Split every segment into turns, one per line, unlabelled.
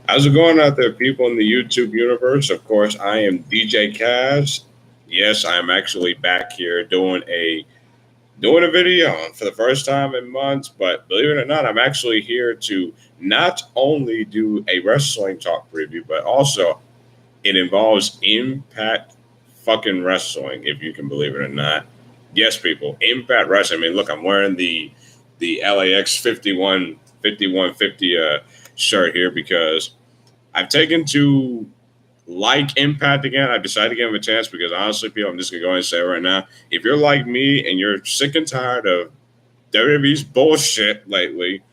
How's it going out there, people in the YouTube universe? Of course, I am DJ Kaz. Yes, I am actually back here doing a video for the first time in months. But believe it or not, I'm actually here to not only do a wrestling talk preview, but also it involves Impact fucking wrestling, if you can believe it or not. Yes, people, Impact Wrestling. I mean, look, I'm wearing the LAX 5150 shirt here because I've taken to like Impact again. I decided to give him a chance because honestly, people, I'm just gonna go ahead and say it right now. If you're like me and you're sick and tired of WWE's bullshit lately,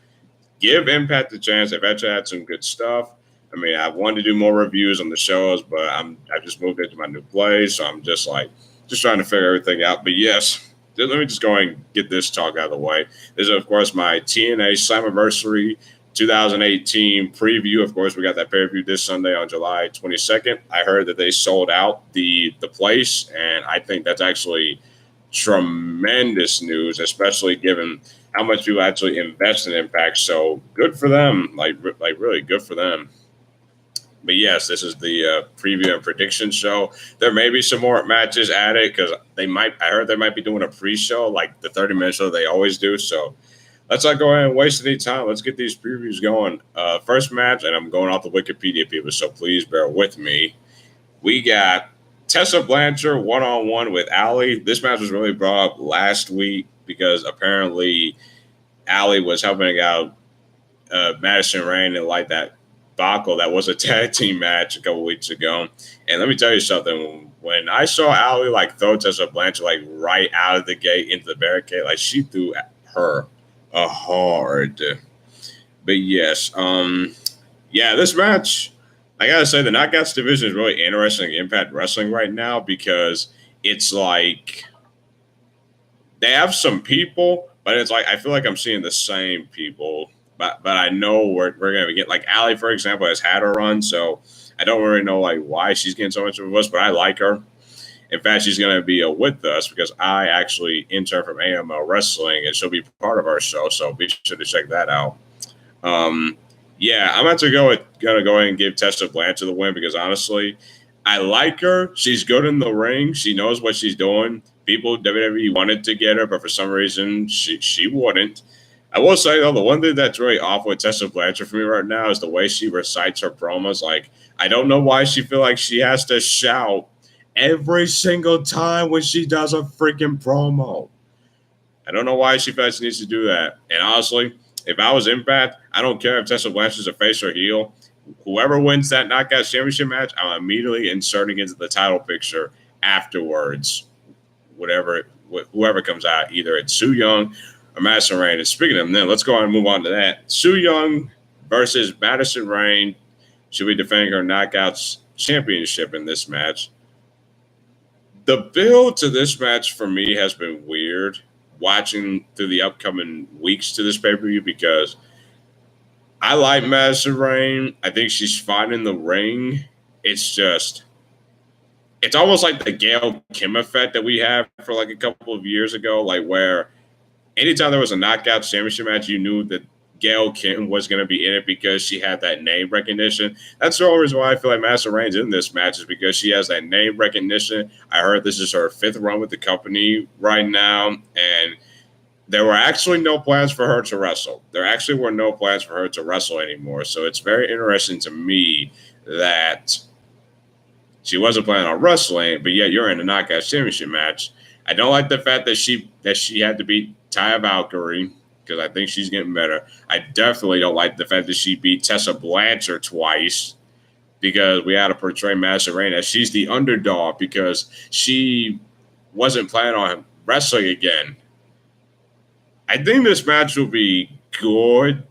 give Impact a chance. They've actually had some good stuff. I mean, I wanted to do more reviews on the shows, but I just moved into my new place, so I'm just trying to figure everything out. But yes, let me just go and get this talk out of the way. This is, of course, my TNA Slammiverary 2018 preview. Of course, we got that pay per view this Sunday on July 22nd. I heard that they sold out the place, and I think that's actually tremendous news, especially given how much people actually invest in Impact. So good for them, like really good for them. But yes, this is the preview and prediction show. There may be some more matches added because they might. I heard they might be doing a pre-show, like the 30-minute show they always do. So let's not go ahead and waste any time. Let's get these previews going. First match, and I'm going off the Wikipedia, people, so please bear with me. We got Tessa Blanchard one-on-one with Allie. This match was really brought up last week because apparently Allie was helping out Madison Rain and like that debacle that was a tag team match a couple weeks ago. And let me tell you something. When I saw Allie like throw Tessa Blanchard like right out of the gate into the barricade, like she threw her a hard. But yes, yeah, this match, I gotta say, the Knockouts division is really interesting in Impact Wrestling right now because it's like they have some people, but it's like I feel like I'm seeing the same people. But I know we're gonna get like Allie, for example, has had her run, so I don't really know like why she's getting so much of us, but I like her. In fact, she's going to be with us because I actually intern from AML Wrestling, and she'll be part of our show. So be sure to check that out. Yeah, I'm about to gonna go ahead and give Tessa Blanchard the win because honestly, I like her. She's good in the ring. She knows what she's doing. People WWE wanted to get her, but for some reason she wouldn't. I will say though, the one thing that's really off with Tessa Blanchard for me right now is the way she recites her promos. Like, I don't know why she feel like she has to shout every single time when she does a freaking promo. I don't know why she feels she needs to do that. And honestly, if I was Impact, I don't care if Tessa Blanchard's a face or heel. Whoever wins that Knockout Championship match, I'm immediately inserting into the title picture afterwards. Whoever comes out, either it's Su Young or Madison Rain. And speaking of them, let's go on and move on to that. Su Young versus Madison Rain should be defending her Knockouts Championship in this match. The build to this match for me has been weird watching through the upcoming weeks to this pay per view because I like Madison Rain. I think she's fine in the ring. It's just, it's almost like the Gail Kim effect that we had for like a couple of years ago, like where anytime there was a Knockout Championship match, you knew that Gail Kim was going to be in it because she had that name recognition. That's the only reason why I feel like Madison Rain's in this match is because she has that name recognition. I heard this is her 5th run with the company right now, and there were actually no plans for her to wrestle. There actually were no plans for her to wrestle anymore. So it's very interesting to me that she wasn't planning on wrestling, but yet you're in a Knockout Championship match. I don't like the fact that she had to beat Taya Valkyrie because I think she's getting better. I definitely don't like the fact that she beat Tessa Blanchard twice because we had to portray Madison Rain as she's the underdog because she wasn't planning on wrestling again. I think this match will be good.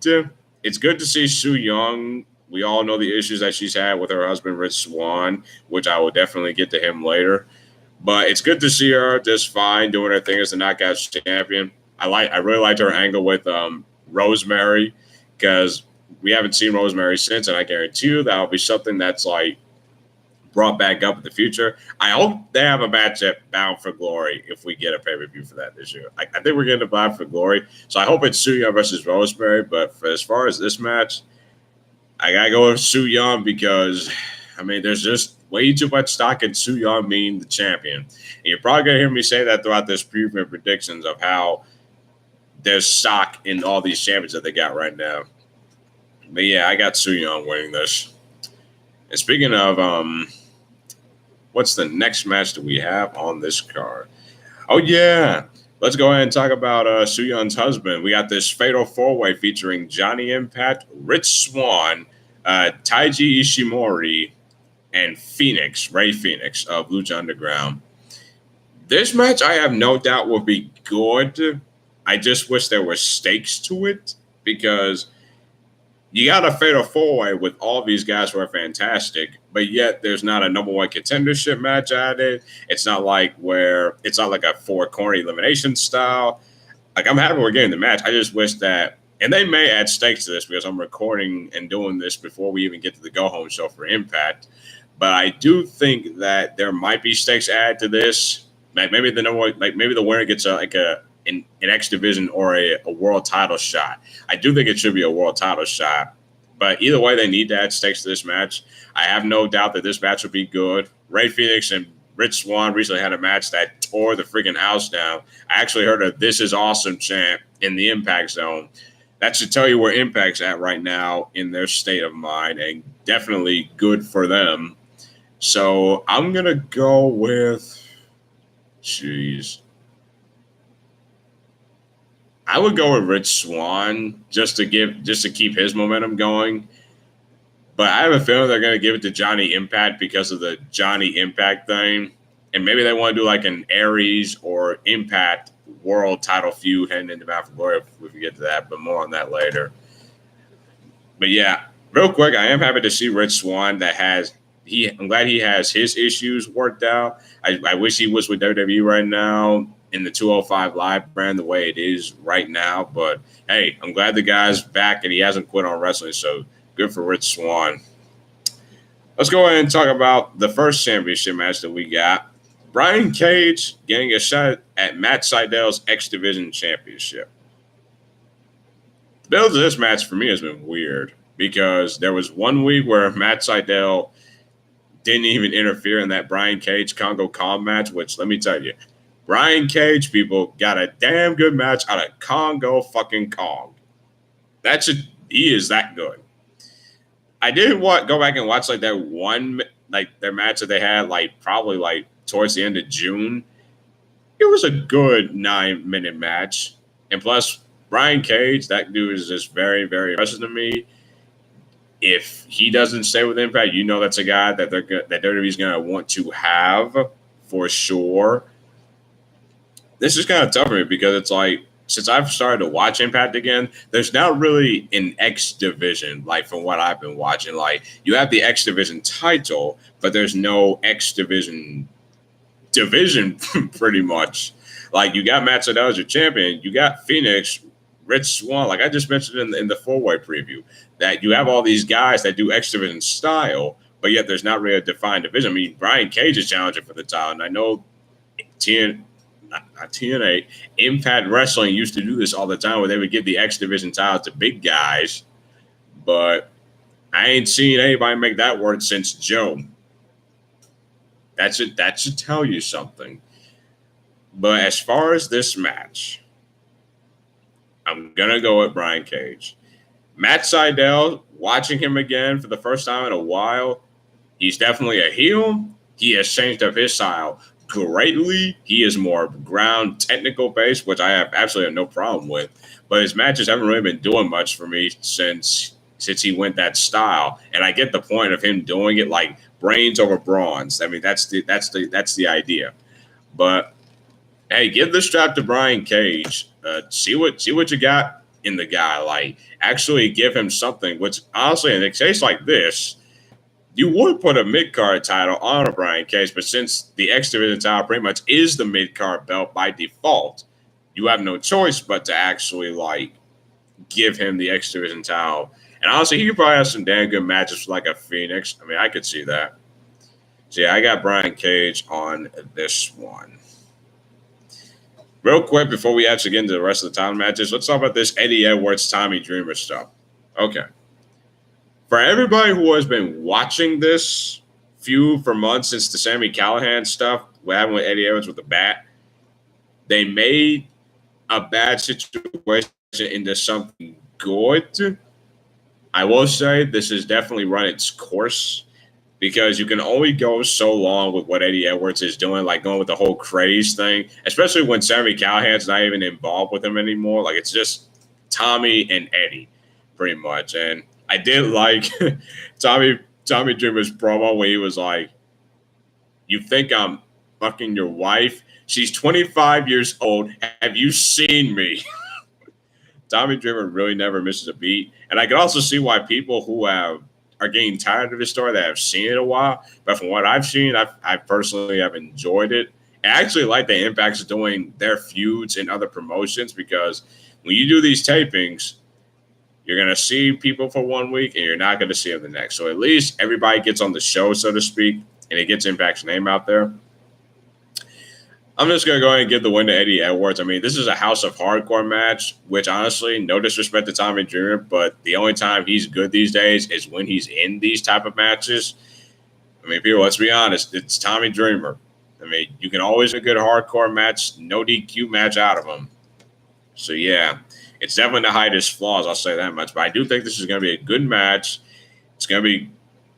It's good to see Su Young. We all know the issues that she's had with her husband, Rich Swann, which I will definitely get to him later. But it's good to see her just fine doing her thing as the Knockout champion. I really liked her angle with Rosemary because we haven't seen Rosemary since, and I guarantee you that'll be something that's like brought back up in the future. I hope they have a match at Bound for Glory if we get a pay-per-view for that this year. I think we're getting a Bound for Glory, so I hope it's Suya versus Rosemary. But as far as this match, I gotta go with Su Yung because, I mean, there's just way too much stock in Su Yung being the champion. And you're probably gonna hear me say that throughout this preview and predictions of how there's stock in all these champions that they got right now. But yeah, I got Su Yung winning this. And speaking of, what's the next match that we have on this card? Oh yeah, let's go ahead and talk about Su Yun's husband. We got this fatal four-way featuring Johnny Impact, Rich Swann, Taiji Ishimori, and Ray Phoenix of Lucha Underground. This match, I have no doubt, will be good. I just wish there were stakes to it because you got a fatal four-way with all these guys who are fantastic, but yet there's not a number one contendership match at it. It's not like a four-corner elimination style. Like, I'm happy we're getting the match. I just wish that, and they may add stakes to this because I'm recording and doing this before we even get to the go-home show for Impact. But I do think that there might be stakes added to this. Maybe the winner gets an X Division or a world title shot. I do think it should be a world title shot. But either way, they need to add stakes to this match. I have no doubt that this match will be good. Ray Phoenix and Rich Swann recently had a match that tore the freaking house down. I actually heard a "This is awesome" chant in the Impact Zone. That should tell you where Impact's at right now in their state of mind, and definitely good for them. So I'm going to go with... I would go with Rich Swann just to keep his momentum going. But I have a feeling they're going to give it to Johnny Impact because of the Johnny Impact thing. And maybe they want to do like an Aries or Impact world title feud heading into Bound for Glory if we get to that, but more on that later. But yeah, real quick, I am happy to see Rich Swann I'm glad he has his issues worked out. I wish he was with WWE right now in the 205 Live brand the way it is right now. But hey, I'm glad the guy's back and he hasn't quit on wrestling. So good for Rich Swann. Let's go ahead and talk about the first championship match that we got. Brian Cage getting a shot at Matt Seidel's X Division Championship. The build of this match for me has been weird because there was one week where Matt Seidel didn't even interfere in that Brian Cage Congo Kong match, which let me tell you, Brian Cage, people, got a damn good match out of Congo fucking Kong. He is that good. I did go back and watch their match that they had probably towards the end of June. It was a good 9-minute match. And plus, Brian Cage, that dude is just very, very impressive to me. If he doesn't stay with Impact, you know that's a guy that WWE's going to want to have for sure. This is kind of tough for me because it's like, since I've started to watch Impact again, there's not really an X Division, from what I've been watching. You have the X Division title, but there's no X Division pretty much. You got Matt Sydal as your champion, you got Phoenix, Rich Swann, like I just mentioned in the four-way preview, that you have all these guys that do X Division style, but yet there's not really a defined division. I mean, Brian Cage is challenging for the title, and I know TNA, Impact Wrestling used to do this all the time where they would give the X Division title to big guys, but I ain't seen anybody make that work since Joe. That should tell you something. But as far as this match, I'm going to go with Brian Cage. Matt Sydal, watching him again for the first time in a while, he's definitely a heel. He has changed up his style greatly. He is more ground technical based, which I have absolutely no problem with. But his matches haven't really been doing much for me since he went that style. And I get the point of him doing it like brains over bronze. I mean, that's the idea. But hey, give the strap to Brian Cage. See what you got in the guy. Actually give him something. Which honestly, in a case like this, you would put a mid-card title on a Brian Cage, but since the X Division title pretty much is the mid-card belt by default, you have no choice but to actually give him the X Division title. And honestly, he could probably have some damn good matches like a Phoenix. I mean, I could see that. So yeah, I got Brian Cage on this one. Real quick, before we actually get into the rest of the title matches, let's talk about this Eddie Edwards, Tommy Dreamer stuff. Okay. For everybody who has been watching this feud for months since the Sami Callihan stuff, what happened with Eddie Edwards with the bat, they made a bad situation into something good. I will say this has definitely run its course because you can only go so long with what Eddie Edwards is doing, like going with the whole craze thing, especially when Sami Callihan's not even involved with him anymore. Like, it's just Tommy and Eddie, pretty much. And I did like Tommy Dreamer's promo where he was like, "You think I'm fucking your wife? She's 25 years old. Have you seen me?" Tommy Dreamer really never misses a beat. And I can also see why people who are getting tired of his story that have seen it a while. But from what I've seen, I personally have enjoyed it. I actually like the Impact's doing their feuds in other promotions because when you do these tapings, you're going to see people for 1 week and you're not going to see them the next. So at least everybody gets on the show, so to speak, and it gets Impact's name out there. I'm just going to go ahead and give the win to Eddie Edwards. I mean, this is a House of Hardcore match, which honestly, no disrespect to Tommy Dreamer, but the only time he's good these days is when he's in these type of matches. I mean, people, let's be honest, it's Tommy Dreamer. I mean, you can always get a good hardcore match, no DQ match out of him. So, yeah, it's definitely to hide his flaws, I'll say that much. But I do think this is going to be a good match. It's going to be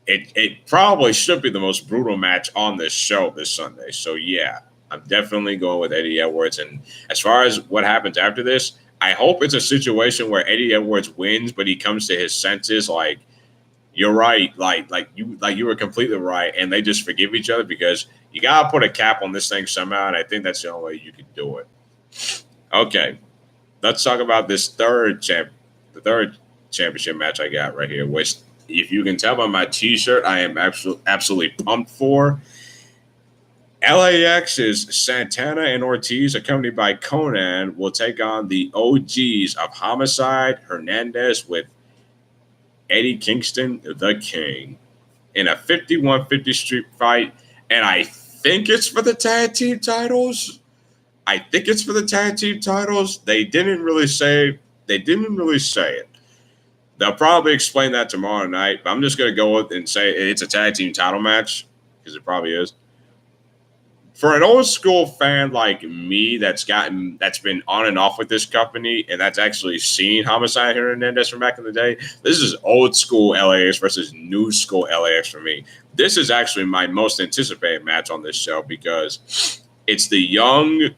it probably should be the most brutal match on this show this Sunday. So, yeah. I'm definitely going with Eddie Edwards. And as far as what happens after this, I hope it's a situation where Eddie Edwards wins, but he comes to his senses. Like, you're right. Like you were completely right. And they just forgive each other because you got to put a cap on this thing somehow. And I think that's the only way you can do it. Okay. Let's talk about this third championship match I got right here, which if you can tell by my t-shirt, I am absolutely pumped for. LAX's Santana and Ortiz, accompanied by Conan, will take on the OGs of Homicide, Hernandez with Eddie Kingston, the King, in a 51-50 street fight. And I think it's for the tag team titles. They didn't really say it. They'll probably explain that tomorrow night. But I'm just going to go with and say it's a tag team title match because it probably is. For an old school fan like me that's been on and off with this company and that's actually seen Homicide Hernandez from back in the day, this is old school LAX versus new school LAX for me. This is actually my most anticipated match on this show because it's the young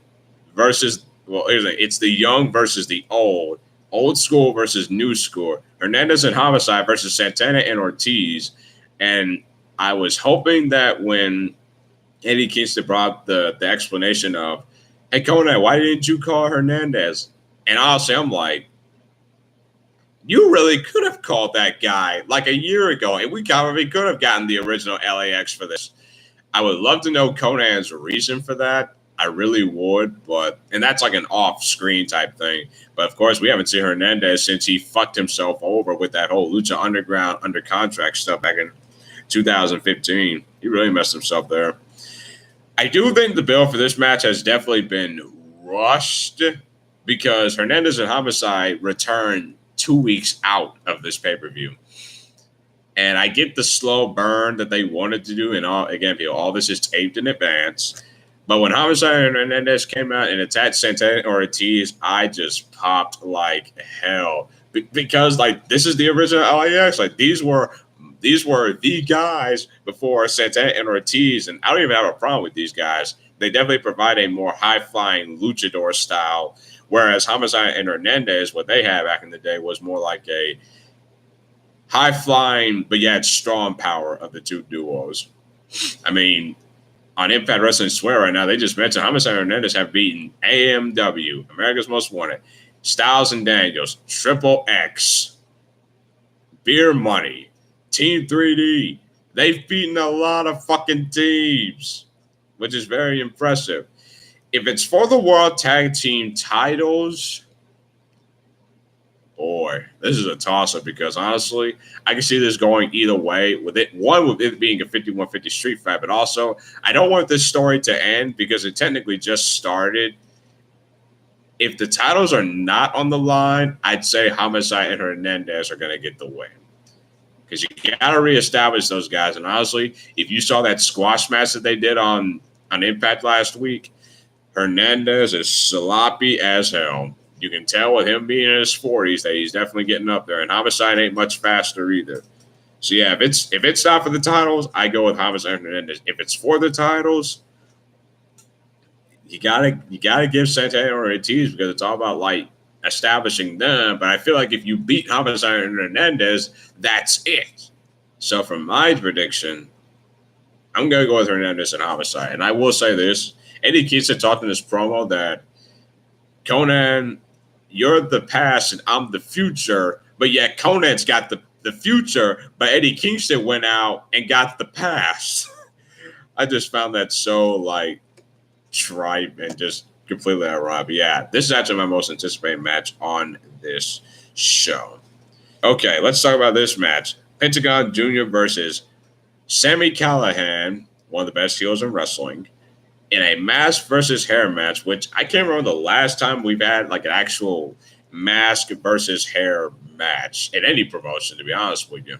versus the old school versus new school, Hernandez and Homicide versus Santana and Ortiz. And I was hoping that when Eddie Kingston brought the explanation of, "Hey, Conan, why didn't you call Hernandez?" And honestly, I'm like, you really could have called that guy like a year ago, and we probably could have gotten the original LAX for this. I would love to know Conan's reason for that. I really would, and that's like an off-screen type thing. But of course, we haven't seen Hernandez since he fucked himself over with that whole Lucha Underground under contract stuff back in 2015. He really messed himself there. I do think the bill for this match has definitely been rushed because Hernandez and Homicide return 2 weeks out of this pay-per-view. And I get the slow burn that they wanted to do. And all this is taped in advance. But when Homicide and Hernandez came out and attacked Santana or Ortiz, I just popped like hell. Because, like, this is the original LAX. Like, these were the guys before Santana and Ortiz, and I don't even have a problem with these guys. They definitely provide a more high-flying luchador style, whereas Homicide and Hernandez, what they had back in the day was more like a high-flying but yet strong power of the two duos. I mean, on Impact Wrestling Swear right now, they just mentioned Homicide and Hernandez have beaten AMW, America's Most Wanted, Styles and Daniels, Triple X, Beer Money, Team 3D. They've beaten a lot of fucking teams, which is very impressive. If it's for the World Tag Team titles, boy, this is a toss-up because honestly, I can see this going either way. With it being a 51-50 street fight, but also I don't want this story to end because it technically just started. If the titles are not on the line, I'd say Homicide and Hernandez are going to get the win. because you got to reestablish those guys. And honestly, if you saw that squash match that they did on Impact last week, Hernandez is sloppy as hell. You can tell with him being in his 40s that he's definitely getting up there. And Homicide ain't much faster either. So yeah, if it's not for the titles, I go with Homicide Hernandez. If it's for the titles, you gotta give Santana or Ortiz, because it's all about like establishing them. But I feel like if you beat Homicide and Hernandez, that's it. So from my prediction, I'm gonna go with Hernandez and Homicide. And I will say this: Eddie Kingston talked in this promo that Conan, you're the past and I'm the future, but yet Conan's got the future, but Eddie Kingston went out and got the past. I just found that so like tripe and just completely ironic. But yeah, this is actually my most anticipated match on this show. Okay, let's talk about this match. Pentagon Jr. versus Sami Callihan, one of the best heels in wrestling, in a mask versus hair match, which I can't remember the last time we've had like an actual mask versus hair match in any promotion, to be honest with you.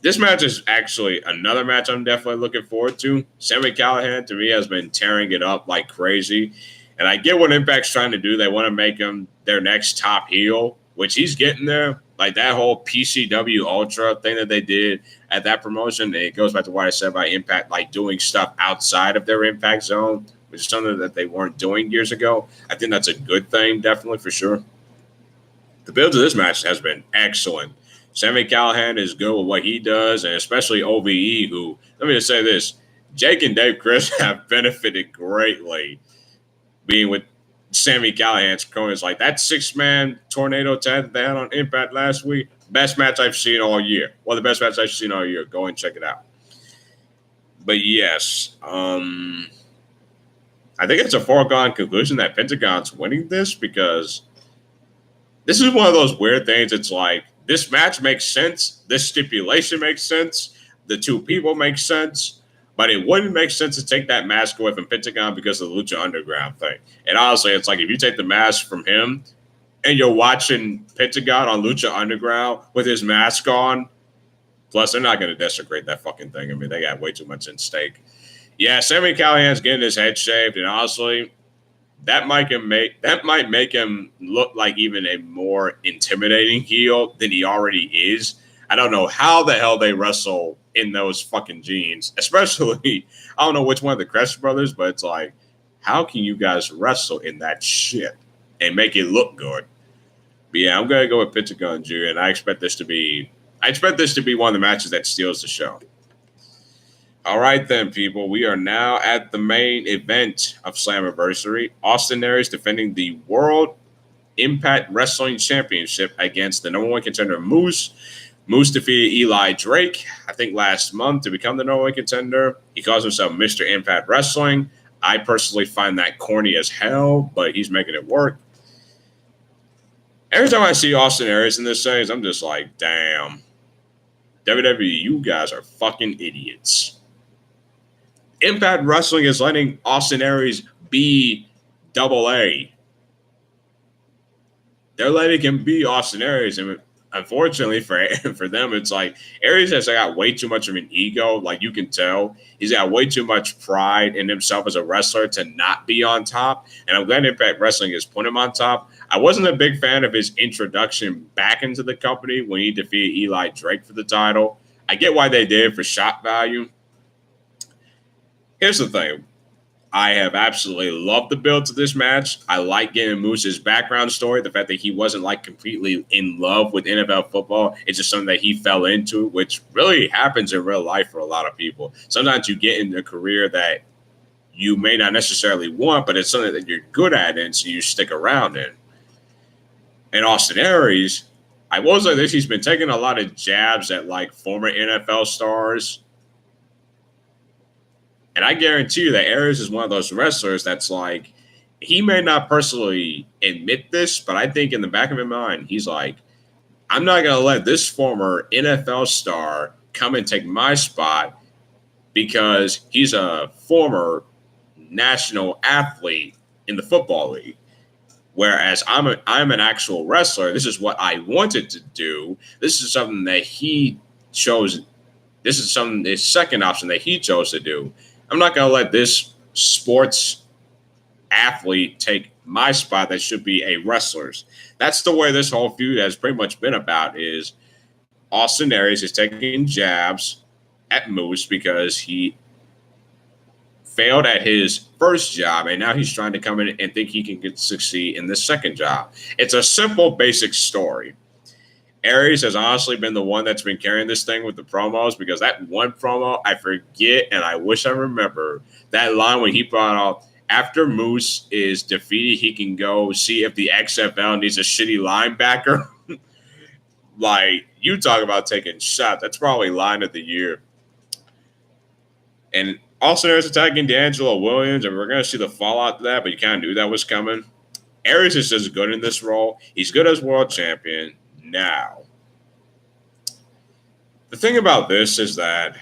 This match is actually another match I'm definitely looking forward to. Sami Callihan, to me, has been tearing it up like crazy. And I get what Impact's trying to do. They want to make him their next top heel, which he's getting there. Like that whole PCW Ultra thing that they did at that promotion, it goes back to what I said about Impact, like doing stuff outside of their Impact zone, which is something that they weren't doing years ago. I think that's a good thing, definitely, for sure. The build to this match has been excellent. Sami Callihan is good with what he does, and especially OVE, who, let me just say this, Jake and Dave Chris have benefited greatly being with Sami Callihan's cronies. Like that 6-man tornado tag that they had on Impact last week, best match I've seen all year. One of the best matches I've seen all year. Go and check it out. But yes, I think it's a foregone conclusion that Pentagon's winning this, because this is one of those weird things. It's like, this match makes sense. This stipulation makes sense. The two people make sense. But it wouldn't make sense to take that mask away from Pentagon because of the Lucha Underground thing. And honestly, it's like if you take the mask from him and you're watching Pentagon on Lucha Underground with his mask on, plus they're not going to desecrate that fucking thing. I mean, they got way too much in stake. Yeah, Sami Callihan's getting his head shaved, and honestly, that might make him look like even a more intimidating heel than he already is. I don't know how the hell they wrestle in those fucking jeans, especially, I don't know which one of the Crest brothers, but it's like, how can you guys wrestle in that shit and make it look good? But yeah, I'm going to go with Pentagon Jr., and I expect this to be one of the matches that steals the show. All right, then, people. We are now at the main event of Slammiverary. Austin Aries defending the World Impact Wrestling Championship against the number one contender, Moose. Moose defeated Eli Drake, I think, last month to become the number one contender. He calls himself Mr. Impact Wrestling. I personally find that corny as hell, but he's making it work. Every time I see Austin Aries in this series, I'm just like, damn. WWE, you guys are fucking idiots. Impact Wrestling is letting Austin Aries be AA. They're letting him be Austin Aries, and unfortunately for them, it's like Aries has got way too much of an ego. Like you can tell, he's got way too much pride in himself as a wrestler to not be on top. And I'm glad Impact Wrestling has put him on top. I wasn't a big fan of his introduction back into the company when he defeated Eli Drake for the title. I get why they did for shock value. Here's the thing. I have absolutely loved the build to this match. I like getting Moose's background story, the fact that he wasn't like completely in love with NFL football. It's just something that he fell into, which really happens in real life for a lot of people. Sometimes you get in a career that you may not necessarily want, but it's something that you're good at, and so you stick around in. And Austin Aries, I will say this, he's been taking a lot of jabs at like former NFL stars. And I guarantee you that Aries is one of those wrestlers that's like, he may not personally admit this, but I think in the back of his mind, he's like, I'm not going to let this former NFL star come and take my spot because he's a former national athlete in the football league. Whereas I'm an actual wrestler. This is what I wanted to do. This is something that he chose. This is something the second option that he chose to do. I'm not going to let this sports athlete take my spot that should be a wrestler's. That's the way this whole feud has pretty much been about. Is Austin Aries is taking jabs at Moose because he failed at his first job, and now he's trying to come in and think he can succeed in the second job. It's a simple, basic story. Aries has honestly been the one that's been carrying this thing with the promos, because that one promo, I forget, and I wish I remember, that line when he brought out, after Moose is defeated, he can go see if the XFL needs a shitty linebacker. Like, you talk about taking shots. That's probably line of the year. And also, there's attacking D'Angelo Williams, and we're going to see the fallout of that, but you kind of knew that was coming. Aries is just good in this role. He's good as world champion. Now, the thing about this is that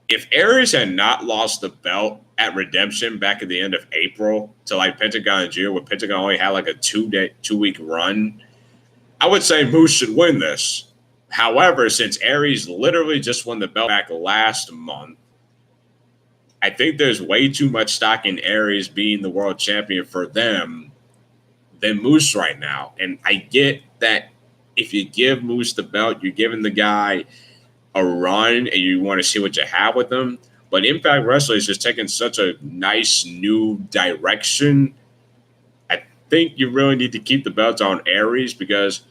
if Aries had not lost the belt at Redemption back at the end of April to like Pentagon and Jr., where Pentagon only had like a 2-week run, I would say Moose should win this. However, since Aries literally just won the belt back last month, I think there's way too much stock in Aries being the world champion for them than Moose right now. And I get that if you give Moose the belt, you're giving the guy a run and you want to see what you have with him. But Impact Wrestling is just taking such a nice new direction. I think you really need to keep the belt on Aries, because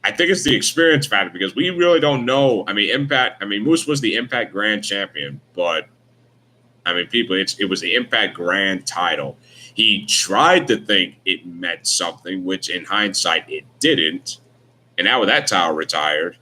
I think it's the experience factor, because we really don't know. Moose was the Impact Grand Champion, but people, it was the Impact Grand title. He tried to think it meant something, which in hindsight it didn't. And now with that title retired,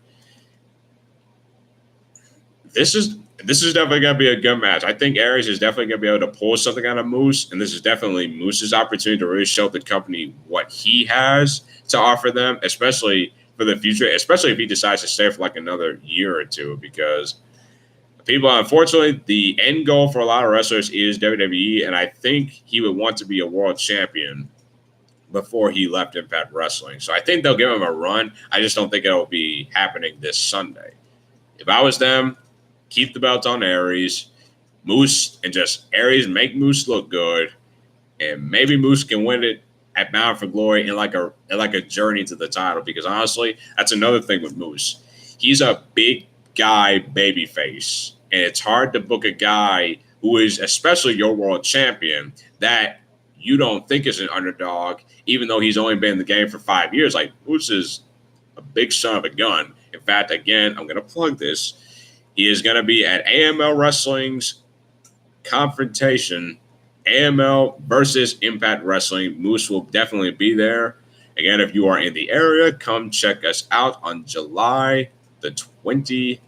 this is definitely going to be a good match. I think Aries is definitely going to be able to pull something out of Moose, and this is definitely Moose's opportunity to really show the company what he has to offer them, especially for the future, especially if he decides to stay for like another year or two, because people, unfortunately, the end goal for a lot of wrestlers is WWE, and I think he would want to be a world champion before he left Impact Wrestling. So I think they'll give him a run. I just don't think it'll be happening this Sunday. If I was them, keep the belt on Aries, Moose, and just Aries make Moose look good, and maybe Moose can win it at Bound for Glory in like a journey to the title. Because honestly, that's another thing with Moose. He's a big guy babyface, and it's hard to book a guy who is, especially your world champion, that you don't think is an underdog, even though he's only been in the game for 5 years. Like, Moose is a big son of a gun. In fact, again, I'm going to plug this. He is going to be at AML Wrestling's Confrontation, AML versus Impact Wrestling. Moose will definitely be there. Again, if you are in the area, come check us out on July the 20th.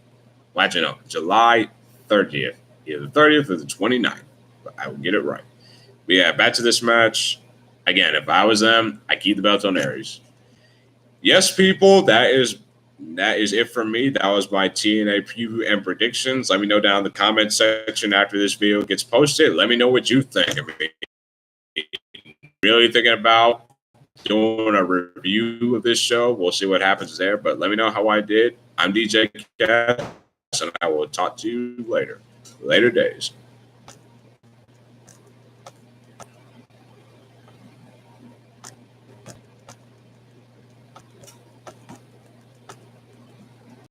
Well, actually, no, July 30th. Either the 30th or the 29th. But I will get it right. But yeah, back to this match. Again, if I was them, I keep the belt on Aries. Yes, people, that is it for me. That was my TNA preview and predictions. Let me know down in the comment section after this video gets posted. Let me know what you think. Really thinking about doing a review of this show. We'll see what happens there, but let me know how I did. I'm DJ Cass, and I will talk to you later. Later days.